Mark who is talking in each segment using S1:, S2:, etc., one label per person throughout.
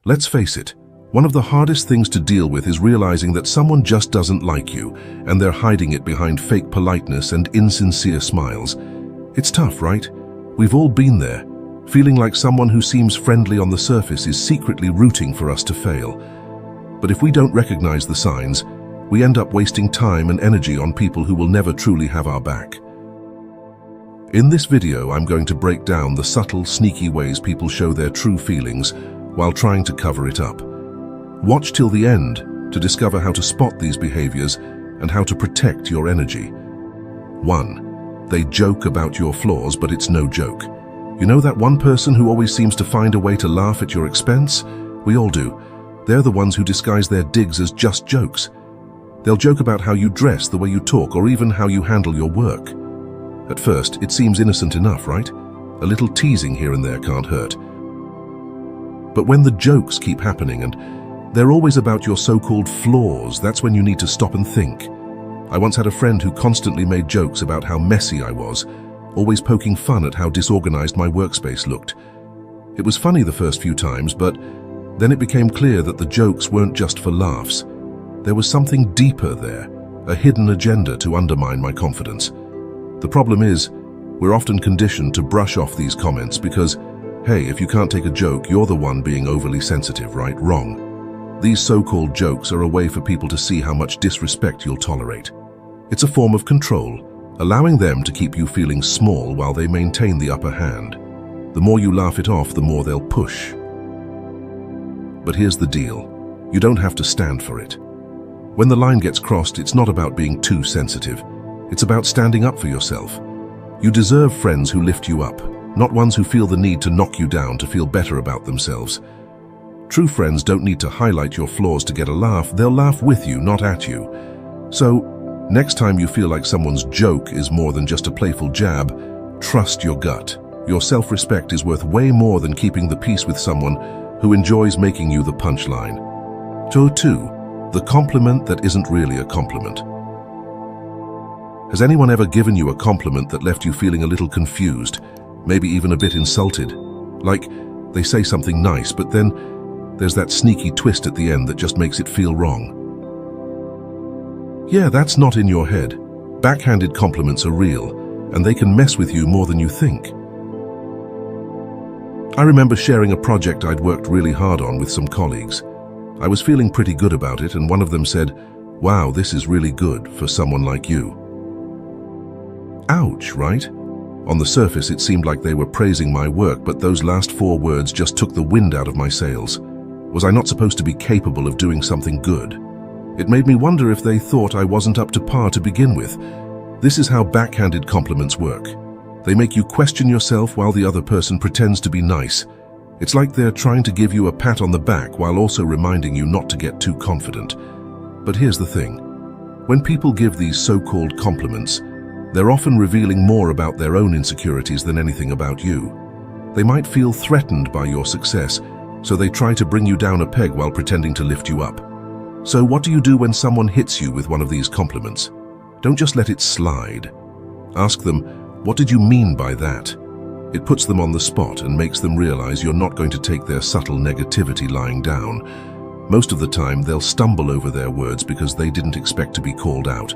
S1: Let's face it, one of the hardest things to deal with is realizing that someone just doesn't like you, and they're hiding it behind fake politeness and insincere smiles. It's tough, right? We've all been there, feeling like someone who seems friendly on the surface is secretly rooting for us to fail. But if we don't recognize the signs, we end up wasting time and energy on people who will never truly have our back. In this video, I'm going to break down the subtle, sneaky ways people show their true feelings while trying to cover it up. Watch till the end to discover how to spot these behaviors and how to protect your energy. 1. They joke about your flaws, but it's no joke. You know that one person who always seems to find a way to laugh at your expense? We all do. They're the ones who disguise their digs as just jokes. They'll joke about how you dress, the way you talk, or even how you handle your work. At first, it seems innocent enough, right? A little teasing here and there can't hurt. But when the jokes keep happening and they're always about your so-called flaws, that's when you need to stop and think. I once had a friend who constantly made jokes about how messy I was, always poking fun at how disorganized my workspace looked. It was funny the first few times, but then it became clear that the jokes weren't just for laughs. There was something deeper there, a hidden agenda to undermine my confidence. The problem is, we're often conditioned to brush off these comments because, hey, if you can't take a joke, you're the one being overly sensitive, right? Wrong. These so-called jokes are a way for people to see how much disrespect you'll tolerate. It's a form of control, allowing them to keep you feeling small while they maintain the upper hand. The more you laugh it off, the more they'll push. But here's the deal. You don't have to stand for it. When the line gets crossed, it's not about being too sensitive. It's about standing up for yourself. You deserve friends who lift you up, not ones who feel the need to knock you down to feel better about themselves. True friends don't need to highlight your flaws to get a laugh. They'll laugh with you, not at you. So, next time you feel like someone's joke is more than just a playful jab, trust your gut. Your self-respect is worth way more than keeping the peace with someone who enjoys making you the punchline. 2. The compliment that isn't really a compliment. Has anyone ever given you a compliment that left you feeling a little confused, maybe even a bit insulted? Like, they say something nice, but then there's that sneaky twist at the end that just makes it feel wrong. Yeah, that's not in your head. Backhanded compliments are real, and they can mess with you more than you think. I remember sharing a project I'd worked really hard on with some colleagues. I was feeling pretty good about it, and one of them said, "Wow, this is really good for someone like you." Ouch, right? On the surface, it seemed like they were praising my work, but those last 4 words just took the wind out of my sails. Was I not supposed to be capable of doing something good? It made me wonder if they thought I wasn't up to par to begin with. This is how backhanded compliments work. They make you question yourself while the other person pretends to be nice. It's like they're trying to give you a pat on the back while also reminding you not to get too confident. But here's the thing. When people give these so-called compliments, they're often revealing more about their own insecurities than anything about you. They might feel threatened by your success, so they try to bring you down a peg while pretending to lift you up. So what do you do when someone hits you with one of these compliments? Don't just let it slide. Ask them, what did you mean by that? It puts them on the spot and makes them realize you're not going to take their subtle negativity lying down. Most of the time, they'll stumble over their words because they didn't expect to be called out.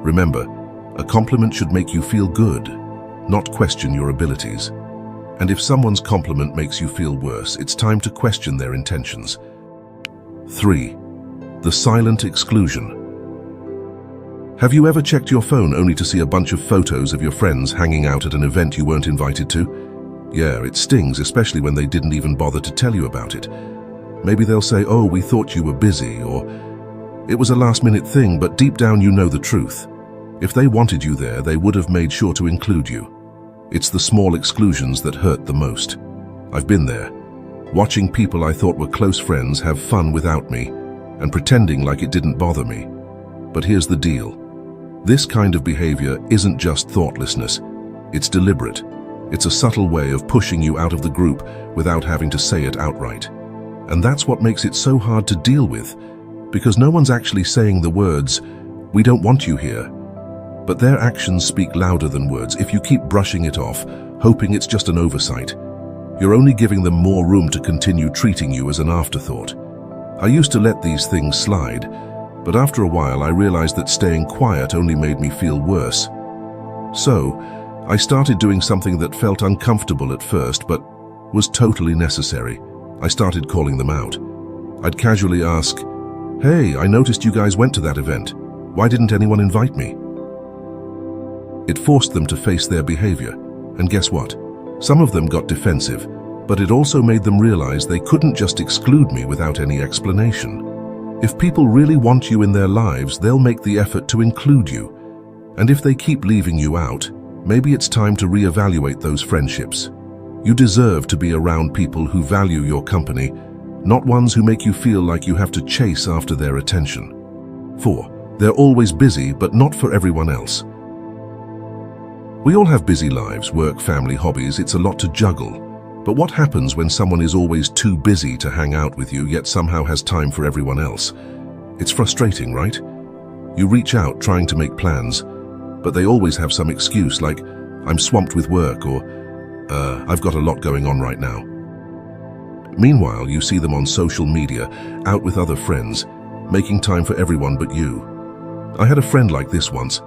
S1: Remember, a compliment should make you feel good, not question your abilities. And if someone's compliment makes you feel worse, it's time to question their intentions. 3. The silent exclusion. Have you ever checked your phone only to see a bunch of photos of your friends hanging out at an event you weren't invited to? Yeah, it stings, especially when they didn't even bother to tell you about it. Maybe they'll say, "Oh, we thought you were busy," or "It was a last-minute thing," but deep down you know the truth. If they wanted you there, they would have made sure to include you. It's the small exclusions that hurt the most. I've been there, watching people I thought were close friends have fun without me, and pretending like it didn't bother me. But here's the deal. This kind of behavior isn't just thoughtlessness, it's deliberate. It's a subtle way of pushing you out of the group without having to say it outright. And that's what makes it so hard to deal with, because no one's actually saying the words, "We don't want you here." But their actions speak louder than words. If you keep brushing it off, hoping it's just an oversight, You're only giving them more room to continue treating you as an afterthought. I used to let these things slide, but after a while I realized that staying quiet only made me feel worse. So, I started doing something that felt uncomfortable at first, but was totally necessary. I started calling them out. I'd casually ask, "Hey, I noticed you guys went to that event. Why didn't anyone invite me?" It forced them to face their behavior, and guess what? Some of them got defensive, but it also made them realize they couldn't just exclude me without any explanation. If people really want you in their lives, they'll make the effort to include you. And if they keep leaving you out, maybe it's time to reevaluate those friendships. You deserve to be around people who value your company, not ones who make you feel like you have to chase after their attention. 4. They're always busy, but not for everyone else. We all have busy lives, work, family, hobbies. It's a lot to juggle. But what happens when someone is always too busy to hang out with you, yet somehow has time for everyone else? It's frustrating, right? You reach out trying to make plans, but they always have some excuse like, "I'm swamped with work," or "I've got a lot going on right now." Meanwhile, you see them on social media, out with other friends, making time for everyone but you. I had a friend like this once.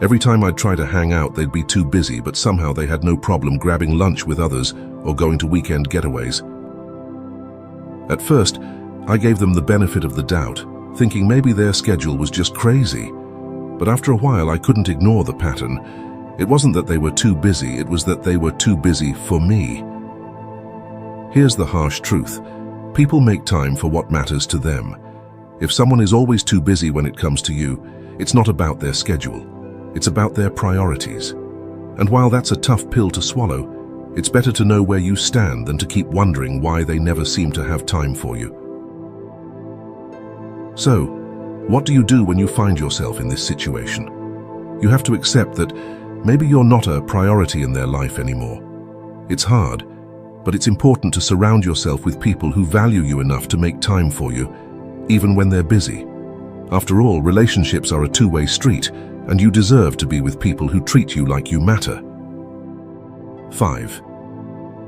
S1: Every time I'd try to hang out, they'd be too busy, but somehow they had no problem grabbing lunch with others or going to weekend getaways. At first, I gave them the benefit of the doubt, thinking maybe their schedule was just crazy. But after a while, I couldn't ignore the pattern. It wasn't that they were too busy, it was that they were too busy for me. Here's the harsh truth. People make time for what matters to them. If someone is always too busy when it comes to you, it's not about their schedule. It's about their priorities. And while that's a tough pill to swallow, it's better to know where you stand than to keep wondering why they never seem to have time for you. So, what do you do when you find yourself in this situation? You have to accept that maybe you're not a priority in their life anymore. It's hard, but it's important to surround yourself with people who value you enough to make time for you, even when they're busy. After all, relationships are a two-way street, and you deserve to be with people who treat you like you matter. 5.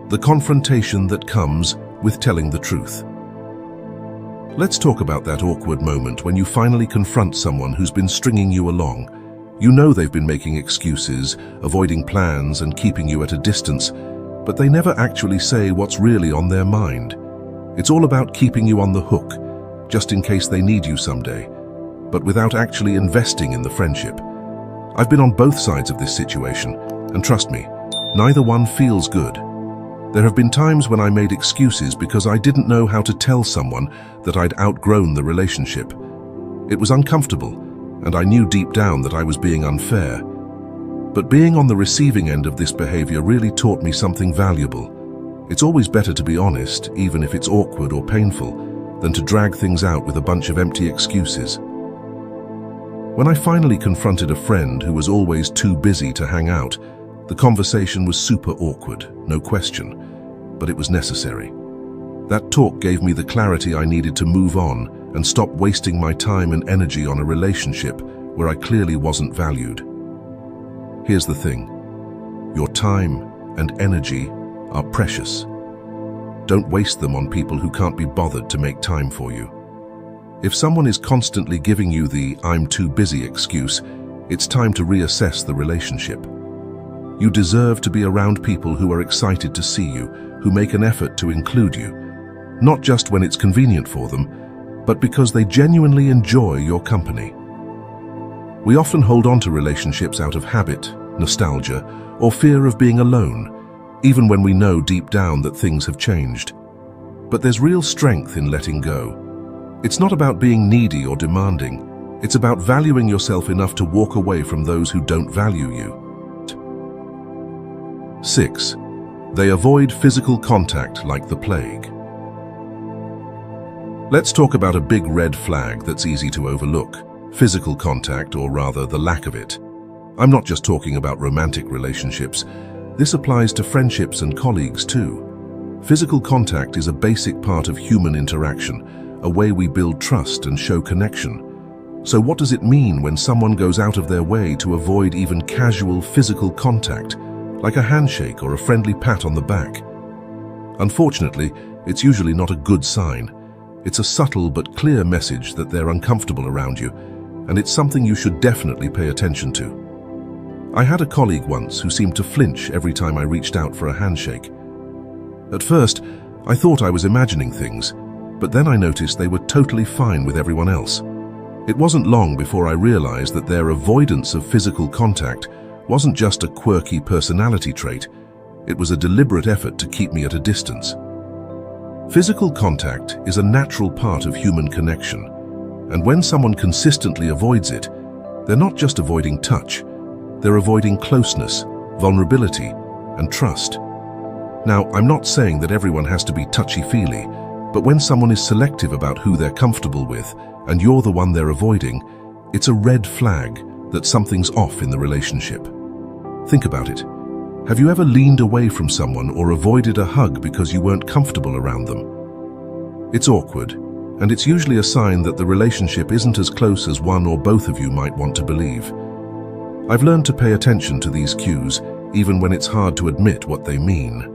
S1: The confrontation that comes with telling the truth. Let's talk about that awkward moment when you finally confront someone who's been stringing you along. You know they've been making excuses, avoiding plans, and keeping you at a distance, but they never actually say what's really on their mind. It's all about keeping you on the hook, just in case they need you someday, but without actually investing in the friendship. I've been on both sides of this situation, and trust me, neither one feels good. There have been times when I made excuses because I didn't know how to tell someone that I'd outgrown the relationship. It was uncomfortable, and I knew deep down that I was being unfair. But being on the receiving end of this behavior really taught me something valuable. It's always better to be honest, even if it's awkward or painful, than to drag things out with a bunch of empty excuses. When I finally confronted a friend who was always too busy to hang out, the conversation was super awkward, no question, but it was necessary. That talk gave me the clarity I needed to move on and stop wasting my time and energy on a relationship where I clearly wasn't valued. Here's the thing. Your time and energy are precious. Don't waste them on people who can't be bothered to make time for you. If someone is constantly giving you the "I'm too busy" excuse, it's time to reassess the relationship. You deserve to be around people who are excited to see you, who make an effort to include you, not just when it's convenient for them, but because they genuinely enjoy your company. We often hold on to relationships out of habit, nostalgia, or fear of being alone, even when we know deep down that things have changed. But there's real strength in letting go. It's not about being needy or demanding. It's about valuing yourself enough to walk away from those who don't value you. 6. They avoid physical contact like the plague. Let's talk about a big red flag that's easy to overlook: physical contact, or rather the lack of it. I'm not just talking about romantic relationships. This applies to friendships and colleagues too. Physical contact is a basic part of human interaction, a way we build trust and show connection. So what does it mean when someone goes out of their way to avoid even casual physical contact, like a handshake or a friendly pat on the back? Unfortunately, it's usually not a good sign. It's a subtle but clear message that they're uncomfortable around you, and it's something you should definitely pay attention to. I had a colleague once who seemed to flinch every time I reached out for a handshake. At first, I thought I was imagining things, but then I noticed they were totally fine with everyone else. It wasn't long before I realized that their avoidance of physical contact wasn't just a quirky personality trait, it was a deliberate effort to keep me at a distance. Physical contact is a natural part of human connection, and when someone consistently avoids it, they're not just avoiding touch, they're avoiding closeness, vulnerability, and trust. Now, I'm not saying that everyone has to be touchy-feely, but when someone is selective about who they're comfortable with, and you're the one they're avoiding, it's a red flag that something's off in the relationship. Think about it. Have you ever leaned away from someone or avoided a hug because you weren't comfortable around them? It's awkward, and it's usually a sign that the relationship isn't as close as one or both of you might want to believe. I've learned to pay attention to these cues, even when it's hard to admit what they mean.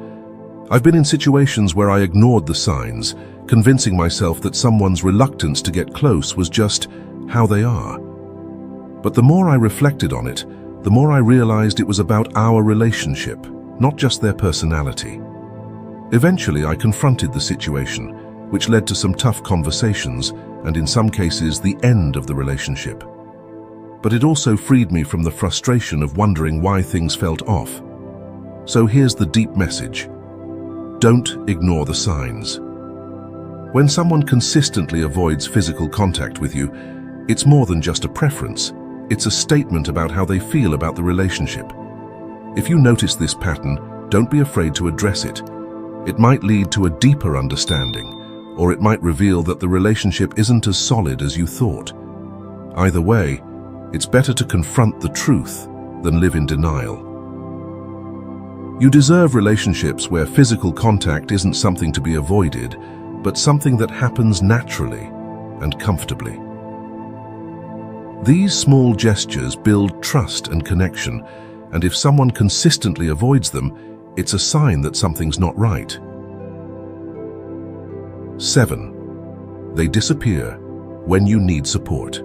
S1: I've been in situations where I ignored the signs, convincing myself that someone's reluctance to get close was just how they are. But the more I reflected on it, the more I realized it was about our relationship, not just their personality. Eventually, I confronted the situation, which led to some tough conversations and, in some cases, the end of the relationship. But it also freed me from the frustration of wondering why things felt off. So here's the deep message. Don't ignore the signs. When someone consistently avoids physical contact with you, it's more than just a preference. It's a statement about how they feel about the relationship. If you notice this pattern, don't be afraid to address it. It might lead to a deeper understanding, or it might reveal that the relationship isn't as solid as you thought. Either way, it's better to confront the truth than live in denial. You deserve relationships where physical contact isn't something to be avoided, but something that happens naturally and comfortably. These small gestures build trust and connection, and if someone consistently avoids them, it's a sign that something's not right. 7. They disappear when you need support.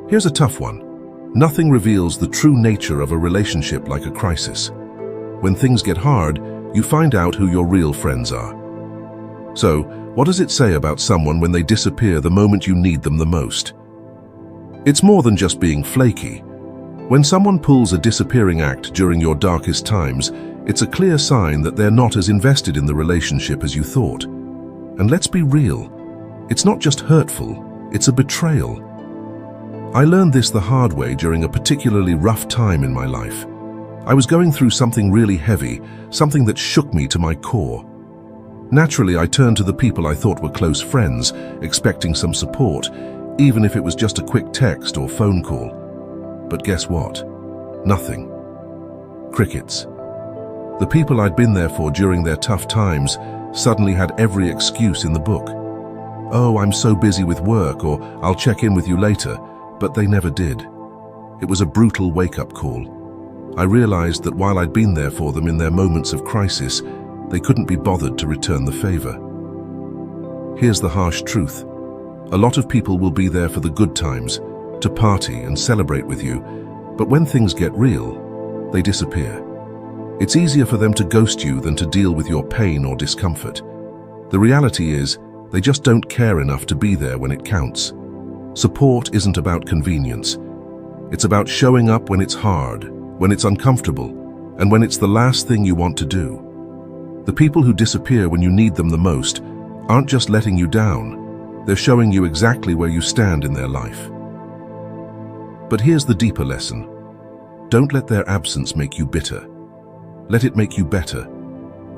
S1: Here's a tough one. Nothing reveals the true nature of a relationship like a crisis. When things get hard, you find out who your real friends are. So, what does it say about someone when they disappear the moment you need them the most? It's more than just being flaky. When someone pulls a disappearing act during your darkest times, it's a clear sign that they're not as invested in the relationship as you thought. And let's be real, it's not just hurtful, it's a betrayal. I learned this the hard way during a particularly rough time in my life. I was going through something really heavy, something that shook me to my core. Naturally, I turned to the people I thought were close friends, expecting some support, even if it was just a quick text or phone call. But guess what? Nothing. Crickets. The people I'd been there for during their tough times suddenly had every excuse in the book. Oh, I'm so busy with work, or I'll check in with you later. But they never did. It was a brutal wake-up call. I realized that while I'd been there for them in their moments of crisis, they couldn't be bothered to return the favor. Here's the harsh truth. A lot of people will be there for the good times, to party and celebrate with you, but when things get real, they disappear. It's easier for them to ghost you than to deal with your pain or discomfort. The reality is, they just don't care enough to be there when it counts. Support isn't about convenience. It's about showing up when it's hard, when it's uncomfortable, and when it's the last thing you want to do. The people who disappear when you need them the most aren't just letting you down, they're showing you exactly where you stand in their life. But here's the deeper lesson. Don't let their absence make you bitter. Let it make you better.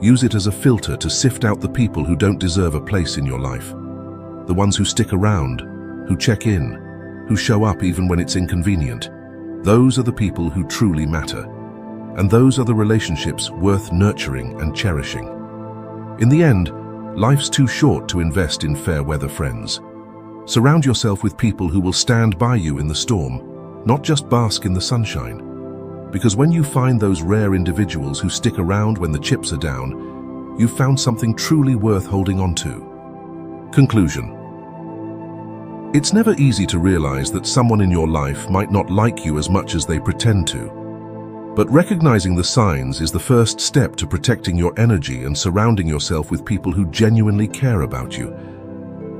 S1: Use it as a filter to sift out the people who don't deserve a place in your life. The ones who stick around, who check in, who show up even when it's inconvenient. Those are the people who truly matter. And those are the relationships worth nurturing and cherishing. In the end, life's too short to invest in fair-weather friends. Surround yourself with people who will stand by you in the storm, not just bask in the sunshine. Because when you find those rare individuals who stick around when the chips are down, you've found something truly worth holding on to. Conclusion. It's never easy to realize that someone in your life might not like you as much as they pretend to. But recognizing the signs is the first step to protecting your energy and surrounding yourself with people who genuinely care about you.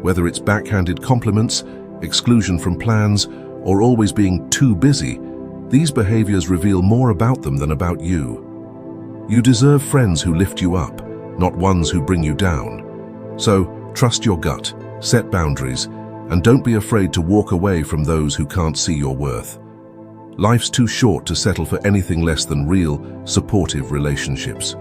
S1: Whether it's backhanded compliments, exclusion from plans, or always being too busy, these behaviors reveal more about them than about you. You deserve friends who lift you up, not ones who bring you down. So, trust your gut, set boundaries, and don't be afraid to walk away from those who can't see your worth. Life's too short to settle for anything less than real, supportive relationships.